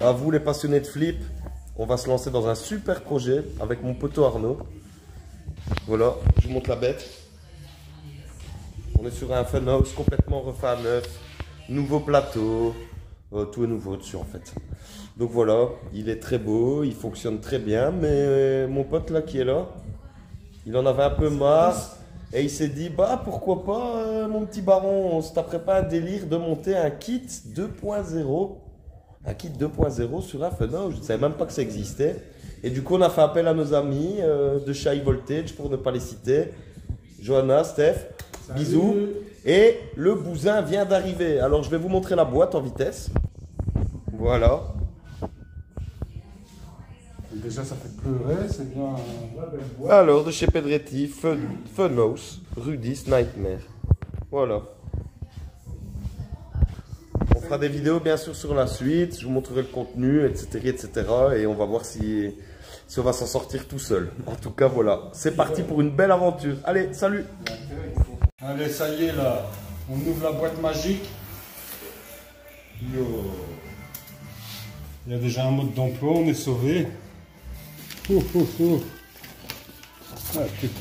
À vous les passionnés de flip, on va se lancer dans un super projet avec mon poteau Arnaud. Voilà, je vous montre la bête. On est sur un funhouse complètement refait à neuf. Nouveau plateau. Tout est nouveau dessus en fait. Donc voilà, il est très beau, il fonctionne très bien. Mais mon pote là qui est là, il en avait un peu marre. Et il s'est dit, bah pourquoi pas mon petit baron, on se taperait pas un délire de monter un kit 2.0. Un kit 2.0 sur un funhouse, je ne savais même pas que ça existait. Et du coup on a fait appel à nos amis de chez High Voltage pour ne pas les citer. Johanna, Steph, salut. Bisous. Et le bousin vient d'arriver. Alors je vais vous montrer la boîte en vitesse. Voilà. Déjà ça fait pleurer, c'est bien la belle boîte. Alors de chez Pedretti, Funhouse, Rudy's Nightmare. Voilà. On fera des vidéos bien sûr sur la suite, je vous montrerai le contenu, etc. etc. et on va voir si on va s'en sortir tout seul. En tout cas voilà, c'est parti pour une belle aventure. Allez, salut! Allez, ça y est là, on ouvre la boîte magique. Yo. Il y a déjà un mode d'emploi, on est sauvé. Ah, tout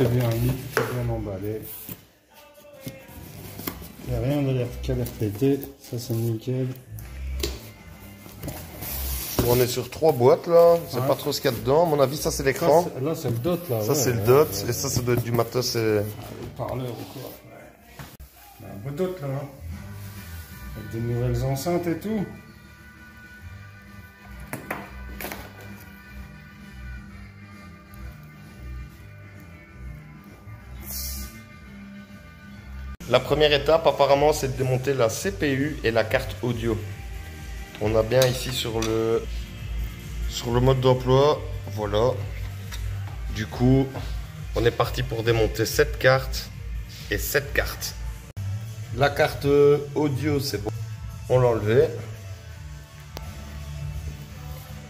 est bien mis, tout est bien emballé. Il n'y a rien qui a l'air pété, ça c'est nickel. On est sur 3 boîtes là, c'est pas trop ce qu'il y a dedans. À mon avis, ça c'est l'écran. Là c'est le dot là. Ça c'est le dot, et ça doit être du matos. Le parleur ou quoi. Ouais. Un beau dot là. Hein. Avec des nouvelles enceintes et tout. La première étape apparemment c'est de démonter la CPU et la carte audio. On a bien ici sur le mode d'emploi, voilà. Du coup, on est parti pour démonter cette carte et cette carte. La carte audio c'est bon, on l'a enlevée.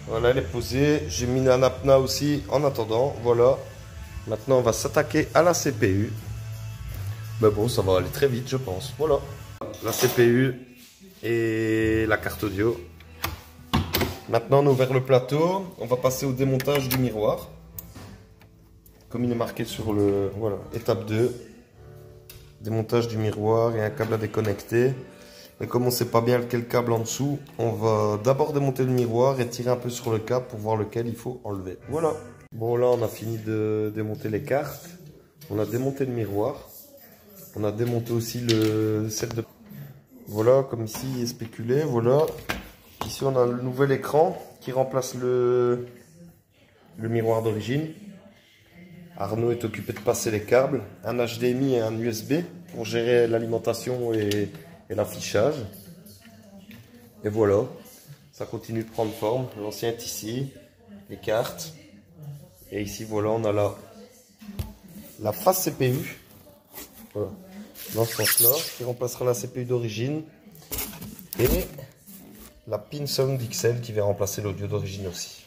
Voilà, elle est posée. J'ai mis un apna aussi en attendant, voilà. Maintenant on va s'attaquer à la CPU. Mais bon, ça va aller très vite, je pense. Voilà. La CPU et la carte audio. Maintenant, on a ouvert le plateau. On va passer au démontage du miroir. Comme il est marqué sur le... Voilà, étape 2. Démontage du miroir et un câble à déconnecter. Mais comme on ne sait pas bien lequel câble en dessous, on va d'abord démonter le miroir et tirer un peu sur le câble pour voir lequel il faut enlever. Voilà. Bon, là, on a fini de démonter les cartes. On a démonté le miroir. On a démonté aussi le set de... Voilà, comme ici, il est spéculé, voilà. Ici, on a le nouvel écran qui remplace le miroir d'origine. Arnaud est occupé de passer les câbles, un HDMI et un USB pour gérer l'alimentation et l'affichage. Et voilà, ça continue de prendre forme. L'ancien est ici, les cartes. Et ici, voilà, on a la face CPU. Voilà. Dans ce sens-là, qui remplacera la CPU d'origine. Et la pin Sound XL qui vient remplacer l'audio d'origine aussi.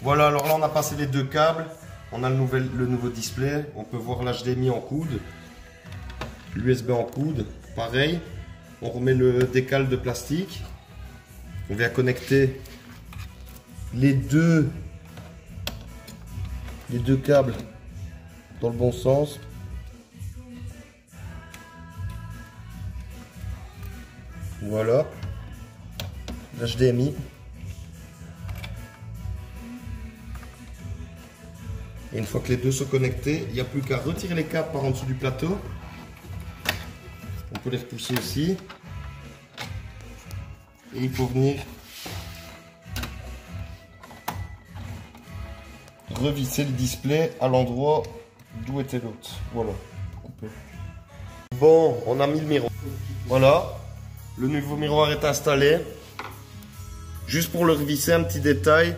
Voilà, alors là on a passé les 2 câbles. On a le nouveau display. On peut voir l'HDMI en coude. L'USB en coude. Pareil. On remet le décal de plastique. On vient connecter les deux câbles dans le bon sens. Voilà, l'HDMI. Et une fois que les deux sont connectés, il n'y a plus qu'à retirer les câbles par en dessous du plateau. On peut les repousser aussi. Et il faut venir revisser le display à l'endroit d'où était l'autre. Voilà. Bon, on a mis le miroir. Voilà. Le nouveau miroir est installé. Juste pour le revisser, un petit détail.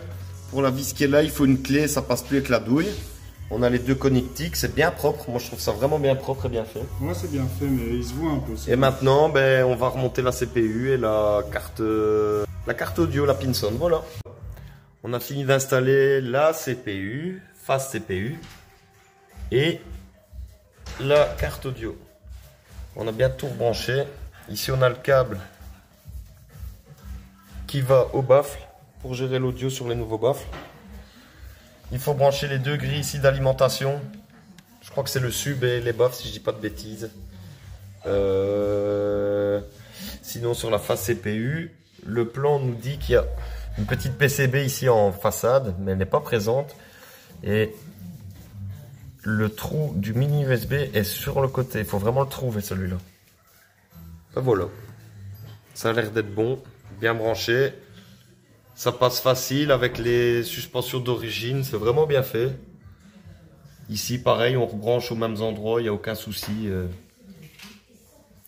Pour la vis qui est là, il faut une clé, ça passe plus avec la douille. On a les 2 connectiques, c'est bien propre. Moi, je trouve ça vraiment bien propre et bien fait. Moi, c'est bien fait, mais il se voit un peu. Et maintenant, ben, on va remonter la CPU et la carte audio, la pin sound. Voilà. On a fini d'installer la CPU, face CPU et la carte audio. On a bien tout rebranché. Ici, on a le câble qui va au baffle pour gérer l'audio sur les nouveaux baffles. Il faut brancher les deux grilles ici d'alimentation. Je crois que c'est le sub et les baffles si je dis pas de bêtises. Sinon sur la face CPU, le plan nous dit qu'il y a une petite PCB ici en façade, mais elle n'est pas présente. Et le trou du mini USB est sur le côté. Il faut vraiment le trouver celui-là. Ben voilà. Ça a l'air d'être bon, bien branché. Ça passe facile avec les suspensions d'origine, c'est vraiment bien fait. Ici pareil, on rebranche aux mêmes endroits, il n'y a aucun souci.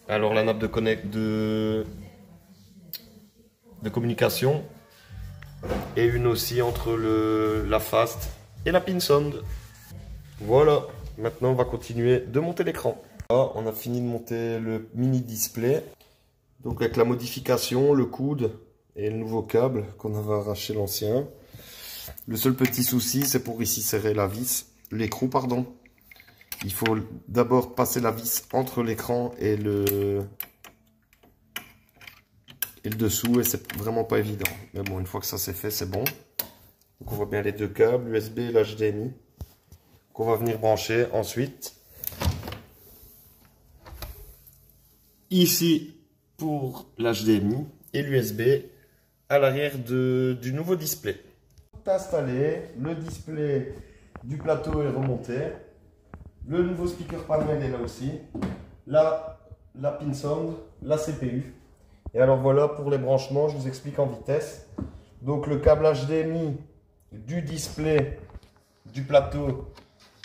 Alors la nappe de communication et une aussi entre la fast et la pin sound. Voilà, maintenant on va continuer de monter l'écran. Là, on a fini de monter le mini display. Donc avec la modification, le coude et le nouveau câble qu'on avait arraché l'ancien. Le seul petit souci, c'est pour ici serrer la vis, l'écrou pardon. Il faut d'abord passer la vis entre l'écran et le dessous et c'est vraiment pas évident. Mais bon, une fois que ça c'est fait, c'est bon. Donc on voit bien les deux câbles, l'USB et l'HDMI qu'on va venir brancher ensuite. Ici pour l'HDMI et l'USB à l'arrière du nouveau display. Tout installé, le display du plateau est remonté. Le nouveau speaker panel est là aussi. Là, la pin sound, la CPU. Et alors voilà pour les branchements, je vous explique en vitesse. Donc le câble HDMI du display du plateau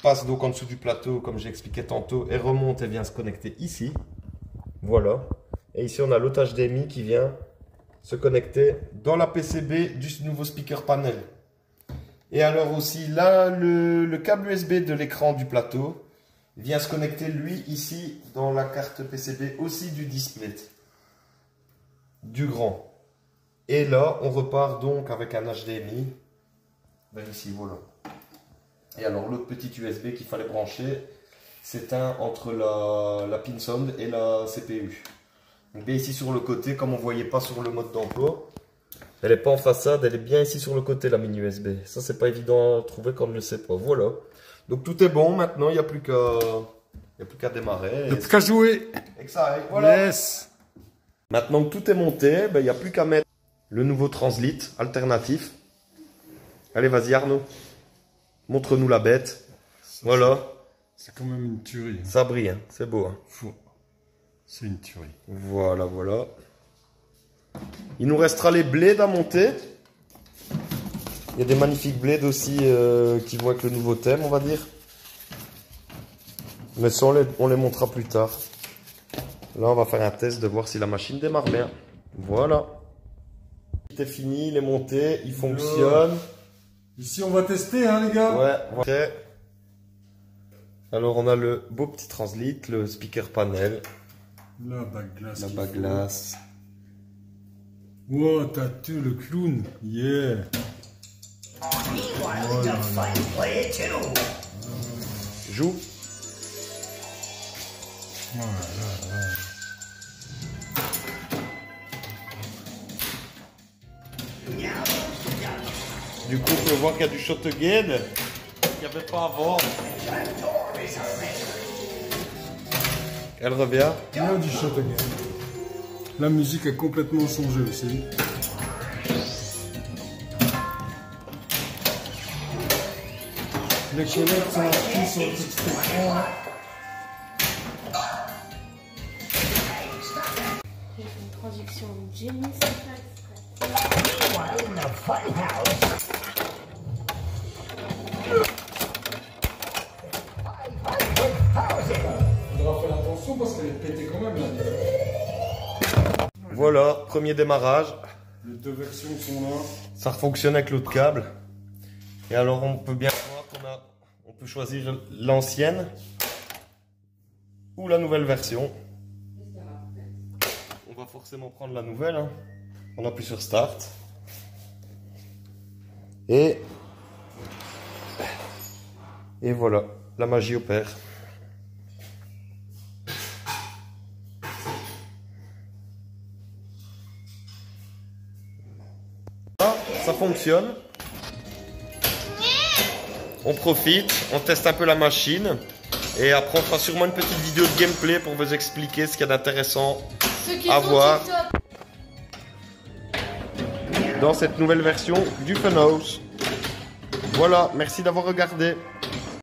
passe donc en dessous du plateau comme j'ai expliqué tantôt et remonte et vient se connecter ici. Voilà. Et ici on a l'autre HDMI qui vient se connecter dans la PCB du nouveau speaker panel. Et alors aussi là le câble USB de l'écran du plateau vient se connecter lui ici dans la carte PCB aussi du display du grand. Et là on repart donc avec un HDMI vers ici, voilà. Et alors l'autre petit USB qu'il fallait brancher, c'est un entre la pin sound et la CPU. Donc bien ici sur le côté, comme on ne voyait pas sur le mode d'emploi, elle n'est pas en façade, elle est bien ici sur le côté la mini USB. Ça c'est pas évident à trouver quand on ne le sait pas. Voilà. Donc tout est bon maintenant, il n'y a plus qu'à démarrer. Il n'y a plus qu'à jouer. Et que ça aille, voilà. Yes. Maintenant que tout est monté, ben, il n'y a plus qu'à mettre le nouveau translit alternatif. Allez vas-y Arnaud, montre-nous la bête. Voilà. C'est quand même une tuerie. Hein. Ça brille, hein. C'est beau. Hein. Fou. C'est une tuerie. Voilà, voilà. Il nous restera les blades à monter. Il y a des magnifiques blades aussi qui vont avec le nouveau thème, on va dire. Mais ça, on les montrera plus tard. Là, on va faire un test de voir si la machine démarre bien. Voilà. C'est fini, il est monté, il fonctionne. Ici, on va tester, hein, les gars. Ouais, ok. Alors, on a le beau petit translit, le speaker panel. La bague-glace. La bague-glace. Wow, t'as tué le clown. Yeah. Voilà. Joue. Voilà. Du coup, on peut voir qu'il y a du shotgun qu'il n'y avait pas avant. Elle revient. Il y a du shotgun. La musique a complètement changé aussi. Les collègues sont appris sur le petit écran. J'ai fait une traduction Jenny, c'est pas exprès. Faudra faire attention parce qu'elle est pétée quand même là. Voilà, premier démarrage. Les deux versions sont là. Ça fonctionne avec l'autre câble. Et alors on peut bien voir on peut choisir l'ancienne ou la nouvelle version. On va forcément prendre la nouvelle. Hein. On appuie sur Start. Et voilà, la magie opère. Ça fonctionne. On profite, on teste un peu la machine. Et après, on fera sûrement une petite vidéo de gameplay pour vous expliquer ce qu'il y a d'intéressant à voir dans cette nouvelle version du Funhouse. Voilà, merci d'avoir regardé.